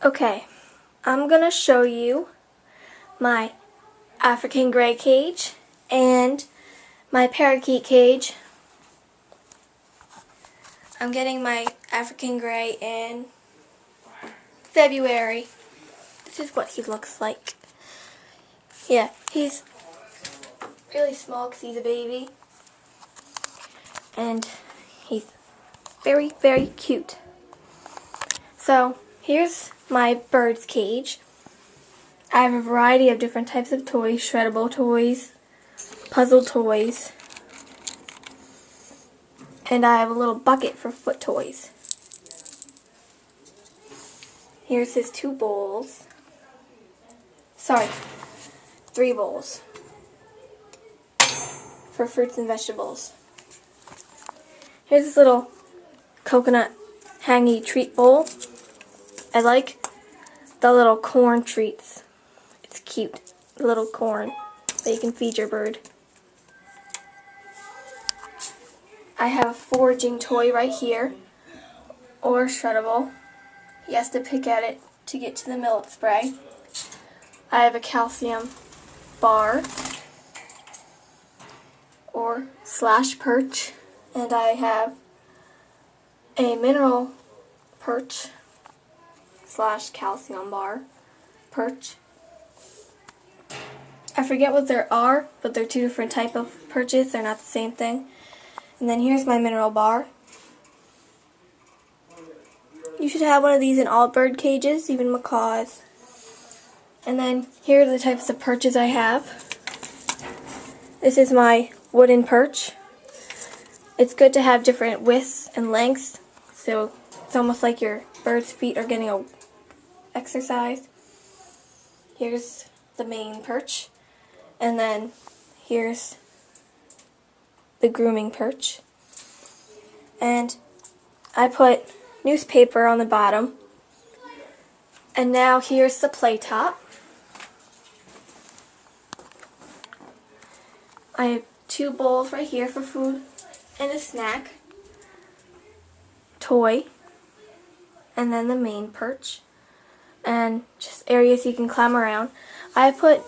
Okay, I'm gonna show you my African gray cage and my parakeet cage. I'm getting my African gray in February. This is what he looks like. Yeah, he's really small because he's a baby. And he's very, very cute. So, here's my bird's cage. I have a variety of different types of toys, shreddable toys, puzzle toys, and I have a little bucket for foot toys. Here's his 2 bowls. Sorry, 3 bowls for fruits and vegetables. Here's this little coconut hangy treat bowl. I like the little corn treats. It's cute, little corn that you can feed your bird. I have a foraging toy right here, or shreddable. He has to pick at it to get to the millet spray. I have a calcium bar, or slash perch, and I have a mineral perch slash calcium bar perch. I forget what there are, but they're 2 different type of perches. They're not the same thing. And then here's my mineral bar. You should have one of these in all bird cages, even macaws. And then here are the types of perches I have. This is my wooden perch. It's good to have different widths and lengths, so it's almost like your bird's feet are getting a exercise. Here's the main perch, and then here's the grooming perch. And I put newspaper on the bottom. And now here's the play top. I have 2 bowls right here for food and a snack, toy, and then the main perch, and just areas you can climb around. I put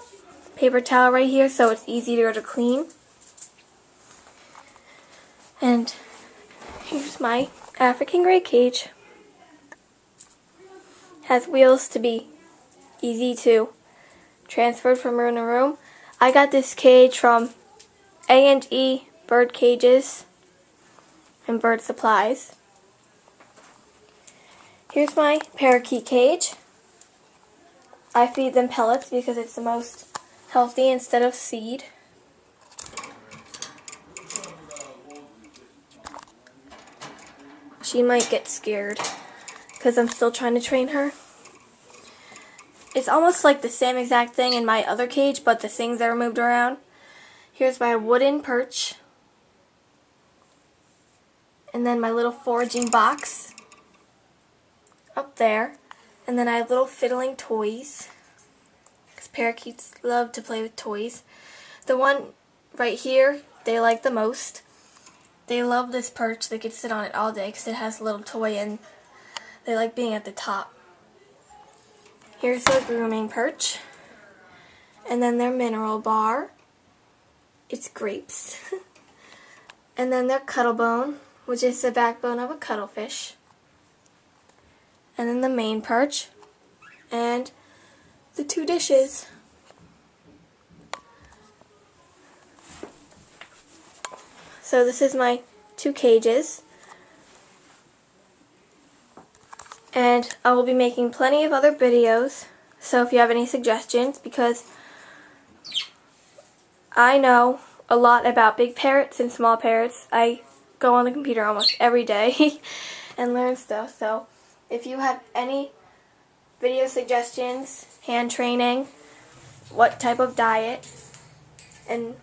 paper towel right here so it's easier to clean. And here's my African gray cage. Has wheels to be easy to transfer from room to room. I got this cage from A&E Bird Cages and Bird Supplies. Here's my parakeet cage. I feed them pellets because it's the most healthy instead of seed. She might get scared because I'm still trying to train her. It's almost like the same exact thing in my other cage, but the things are moved around. Here's my wooden perch. And then my little foraging box up there. And then I have little fiddling toys, because parakeets love to play with toys. The one right here, they like the most. They love this perch. They could sit on it all day because it has a little toy and they like being at the top. Here's their grooming perch. And then their mineral bar. It's grapes. And then their cuttlebone, which is the backbone of a cuttlefish. And then the main perch. And the 2 dishes. So this is my 2 cages. And I will be making plenty of other videos. So if you have any suggestions, because I know a lot about big parrots and small parrots. I go on the computer almost every day and learn stuff. So if you have any video suggestions, hand training, what type of diet, and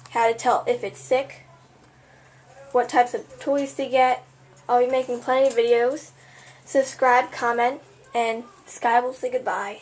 how to tell if it's sick, what types of toys to get, I'll be making plenty of videos. Subscribe, comment, and Sky will say goodbye.